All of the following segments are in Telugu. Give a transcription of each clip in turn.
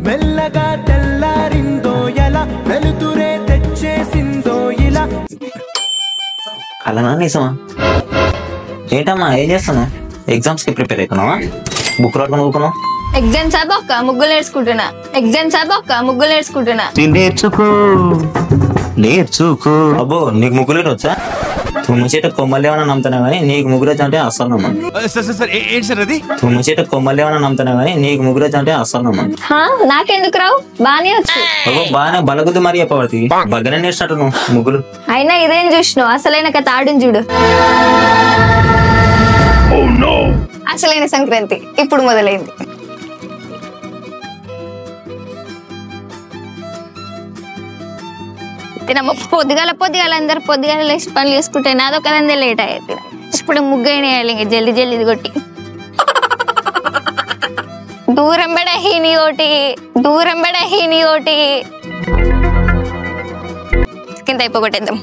మెల్లగా తెల్లారిందో ఎలా వెలుతురే తెచ్చేసిందో ఇలా. అలానా నిజమా? ఏంటమ్మా ఏం చేస్తున్నావు? ఎగ్జామ్స్ కి ప్రిపేర్ అవుతున్నావా? బుక్ రాకుండా ఊకున్నావు? ఎగ్జామ్స్ అయిపోక ముగ్గులు నేర్చుకుంటున్నా. ఎగ్జామ్స్ అయిపోక ముగ్గులు నేర్చుకుంటున్నా. నేర్చుకో. అబ్బో నీకు ముగ్గులు వచ్చా? తుమ్ము చేట కొమ్మలు ఏమైనా నమ్ముతానా కానీ నీకు ముగ్గురు అంటే అస్సలు నమ్మను. తుమ్ము చేట కొమ్మలు ఏమైనా నమ్ముతానా కానీ నీకు ముగ్గురు అంటే అస్సలు నమ్మను. నాకెందుకు రావు? బానే వచ్చు. అబ్బో బాగానే బలగుద్ది మరి చెప్పబడుతుంది. బగ్గనే నేర్చినట్టు నువ్వు ముగ్గులు. అయినా ఇదేం చూసినావు? అసలైన కథ ఆడుని చూడు. అసలైన సంక్రాంతి ఇప్పుడు మొదలైంది. తినమ్మ పొద్దుగాల అందరు పొద్దుగాల లేచి పనులు చేసుకుంటే నాదొకదందే లేట్ అయ్యేది. ఇప్పుడు ముగ్గైన వేయాలి ఇంకా జల్దీ ఇది కొట్టి. దూరం బడహీని ఓటి కింద అయిపోగొట్టేద్దాం.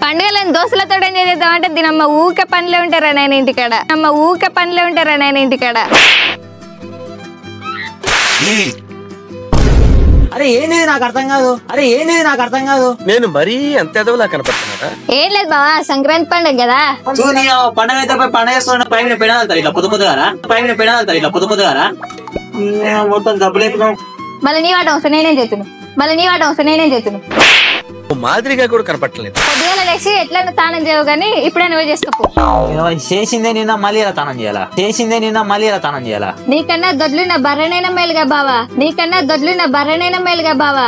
పండుగలను దోస్తులతో ఎంజాయ్ చేద్దాం అంటే దీనమ్మ ఊకే పనిలో ఉంటారా నేను ఇంటికాడ. అరే ఏంది నాకు అర్థం కాదు. నేను మరీ అంత ఎదవలా కనపడుతున్నా. ఏం లేదు బావా, సంక్రాంతి పండుగ కదా. పండుగ అయితే పండుగ చేస్తున్నా పైన పెడాలి ఇట్లా పొద్దుగారా మొత్తం డబ్బులు. మళ్ళీ నీ వాటం వస్తే నేనేం చేతును. మాదిరిగా కూడా కనపడలేదు. పొద్దుగాల లేచి ఎట్లైనా స్నానం చేయవు కానీ ఇప్పుడైనా నువ్వే చేసుకోపో. చేసిందే నిన్న మళ్ళీ ఇలా తానం చేయాలా? నీకన్నా దొడ్లున్న బర్రెనైనా మేలుగా బావా.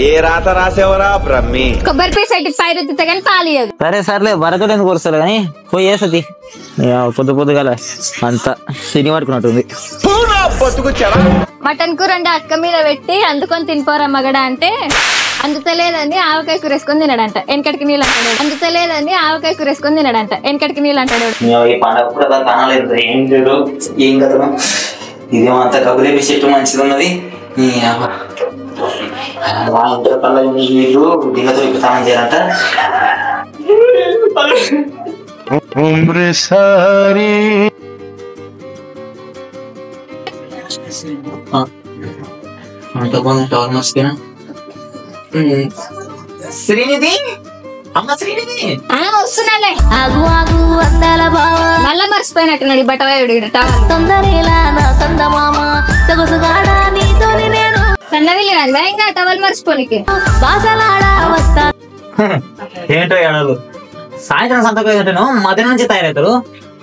ఏ రాత రాసేవరా బ్రహ్మి. కొబ్బరి పీస్ 5 రుద్దుతా కానీ పాలియదు. సరేలే బరకలు ఎందుకు వస్తారు కానీ పోయి వేసది. పొద్దుగాల అంతా సిని పడుకున్నట్టుంది. మటన్ కూర అక్క మీద పెట్టి అందుకొని తినిపోరా మగడా అంటే అందుతలేదని ఆవకాయ కూర వేసుకొని తినడంట. వెనకటికి నీళ్ళు అంటాడు. ఇదేమంత కబులేపి చెట్టు మంచిది ఉన్నది. దిగతో స్నానం చేయాలంట. శ్రీనిధి వస్తున్నాలే. మళ్ళా మర్చిపోయినట్టున్నాడు బట్టవాయుడు. సన్నవిల్లి ఇంకా టవల్ మర్చిపోనికి. ఏంటో ఏడాలు సాయంత్రం సంతకు మధ్య నుంచి తయారవుతారు.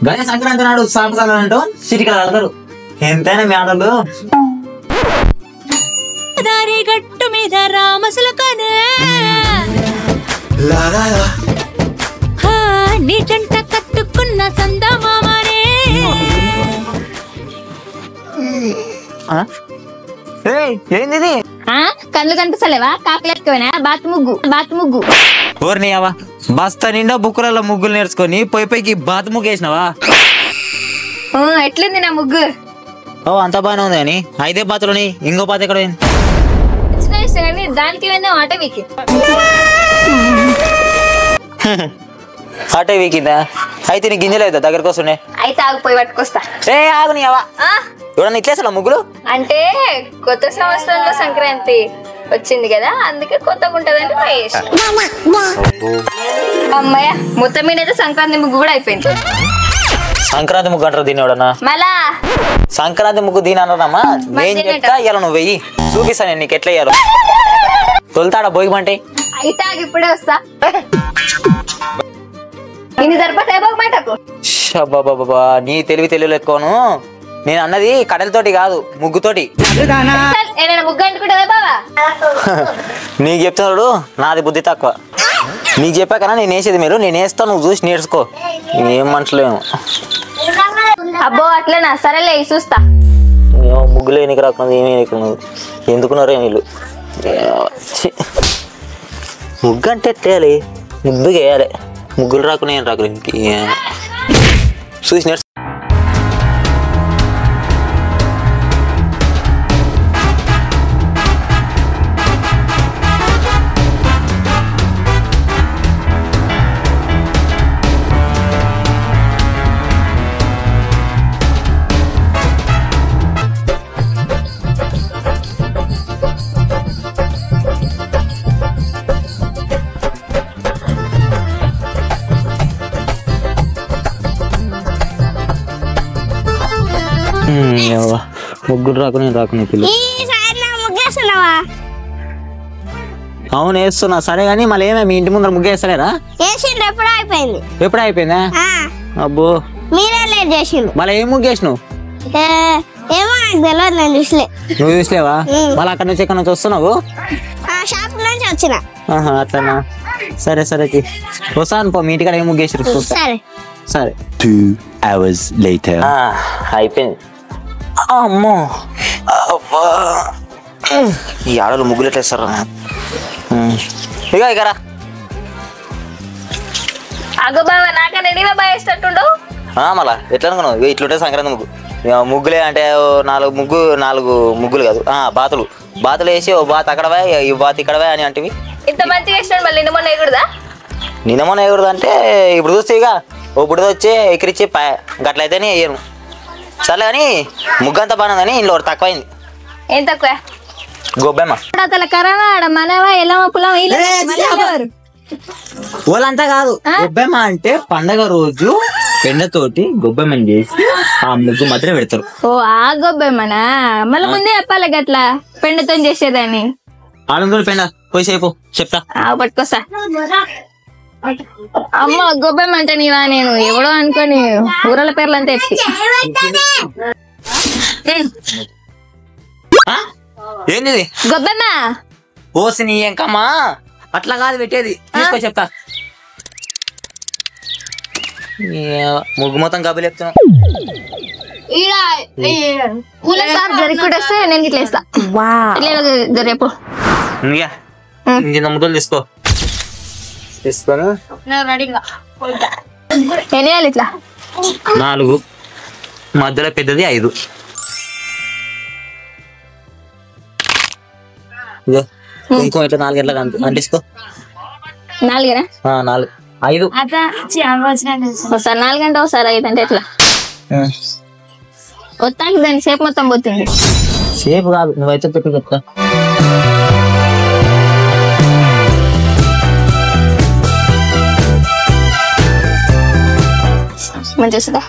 గణేష్ సంక్రాంతి నాడు సాంప్రదాయాలు అంటూ సిటికలు ఆడతారు. ఎంతైనా మీ ఆడలు గట్టు మీద రామసులకనే నీ జంట కట్టుకున్న సందమామనే. ఏంది కళ్ళు కనిపిస్తలేవా? కాకలేకపోయినా బాత్ ముగ్గు. ఓర్ని అవా బస్తా నిండా బుక్కులలో ముగ్గులు నేర్చుకొని పోయికి బాత్ ముగ్గు వేసినావా? ఎట్లుంది నా ముగ్గు? అంత బాగానే ఉంది కానీ 5 బాతులని ఇంకో బాత్ ఎక్కడ దానికి అటవీకి అటే వీకిందా? అయితే నీ గింజలు అవుతా దగ్గరకు వస్తుండే. అయితే ఆగిపోయి పట్టుకొస్తా. ఆగుని అవా ఎవడన్నా ఇట్లేసా ముగ్గులు అంటే కొత్త సంవత్సరంలో సంక్రాంతి వచ్చింది కదా, అందుకే కొత్తగా ఉంటదని అమ్మాయ. మొత్తం మీద అయితే సంక్రాంతి ముగ్గు కూడా అయిపోయింది. సంక్రాంతి ముగ్గు అంటారు దీని ఎవడన్నా? మళ్ళా సంక్రాంతి ముగ్గు దీని అన్నారమ్మా. నేను చెప్తా ఇయ్యాల నువ్వు వెయ్యి చూపిస్తాను నీకు ఎట్లా ఇయ్యాలో. తొలుతాడా భోగిమంటే? అయితే ఇప్పుడే వస్తా. ఇన్ని సరిపోతాయి భోగిమంటకు. నీ తెలివిలు ఎక్కువను. నేను అన్నది కడలతోటి కాదు ముగ్గుతోటి. ముగ్గు అంటుకుంటుందా బావా? నీకు చెప్తున్నాడు నాది బుద్ధి తక్కువ. నీకు చెప్పాకన్నా నేను వేసేది మీరు. నేను వేస్తాను, నువ్వు చూసి నేర్చుకో. ఏం మనుషులేమో. అబ్బో అట్లనా? సరేలే చూస్తా. ముగ్గులు ఎన్నిక రాకున్నది ఏమి ఎన్నికన్నది ఎందుకున్నారో వీళ్ళు. ముగ్గు అంటే ఎట్టేయాలి? ముగ్గుగా వేయాలి. ముగ్గులు రాకుండా ఏం రాకులే చూసి నేర్చు. ముగ్గురు రాకు నేను రాకు నీ పిల్లలు. ముగ్గేస్తున్నావా? అవును వేస్తున్నా. సరే కానీ మళ్ళీ ఏమే మీ ఇంటి ముందర ముగ్గు వేస్తలేరా? వేసిండ్రు, ఎప్పుడో అయిపోయింది. ఎప్పుడు అయిపోయిందా? అబ్బో మీరే లేట్ చేసిండ్రు. మళ్ళీ ఏం ముగ్గు వేసినావు? ఏమో నాకు తెలియదు, నేను చూసలే. నువ్వు చూసలేవా? మళ్ళీ అక్కడ నుంచి ఇక్కడ నుంచి వస్తున్నావు? షాప్ నుంచి వచ్చిన. అట్లనా? సరే సరే వస్తాను పో. మీ ఇంటికాడ ఏం ముగ్గు వేసారు చూస్తా. సరే సరే. 2 hours later. అయిపోయింది. అమ్మో అబ్బా, ఈ ఆడలు ముగ్గులు ఎట్లా వేస్తారా? ఇక ఇకరా అగో బావ, నాకన్నా నీవే బాగా వేసేటట్టుండు. మళ్ళా ఎట్లా అనుకున్నావు? ఇట్లుంటే సంక్రాంతి ముగ్గు. ముగ్గులే అంటే 4 ముగ్గులు కాదు, బాతులు వేసి ఓ బాత్ అక్కడ ఈ బాత్ ఇక్కడ అని అంటే ఇంత మంచిగా వేసినాడు, మళ్ళీ నిన్న మొన్న వేయకూడదా? నిన్న మొన్న వేయకూడదు అంటే ఇప్పుడు చూస్తే ఇక ఓ బుడిద వచ్చి ఎక్కిరిచ్చి గట్లయితేనే వేయను. సర్లే కానీ ముగ్గు అంతా బాగుందని ఇంట్లో తక్కువైంది. ఏం తక్కువ? గొబ్బెమ్మ. మనవా ఎలా పొలం వాళ్ళంతా కాదు, గొబ్బెమ్మ అంటే పండగ రోజు పెండతోటి గొబ్బెమ్మని చేసి ఆ ముగ్గు మాత్రమే పెడతారు. ఓ ఆ గొబ్బెమ్మనా? మళ్ళీ ముందే చెప్పాలి గట్లా పెండతో చేసేదాన్ని. ఆనందోళ్ళు పెండ పోయి సేపు చెప్తా పట్టుకోసా. అమ్మ గొబ్బెమ్మ అంటే నీవా? నేను ఎవడో అనుకోని ఊరల పేర్లు అంతా ఎత్తి. ఏంది గొబ్బెమ్మ? ఓసి నీ ఎంకమ్మా, అట్లా కాదు పెట్టేది. తీసుకో చెప్తా. ముగ్గు మొత్తం కబులు చెప్తున్నా. జరిగితే నేను ఇట్లా వేస్తా. రేపు ఇంత ముద్దలు తీసుకొని ఎన్ని వేయాలి? ఇట్లా 4, మధ్యలో పెద్దది 5. ఇంకో ఇట్లా 4 గంటలకు అంటిసుకో. 4 4 5 ఒకసారి 4 గంటలు ఒకసారి 5 అంటే ఎట్లా? మొత్తానికి దాని సేపు మొత్తం పోతుంది. సేపు కాదు, నువ్వైతే పెట్టు చెప్తా. మంచిగా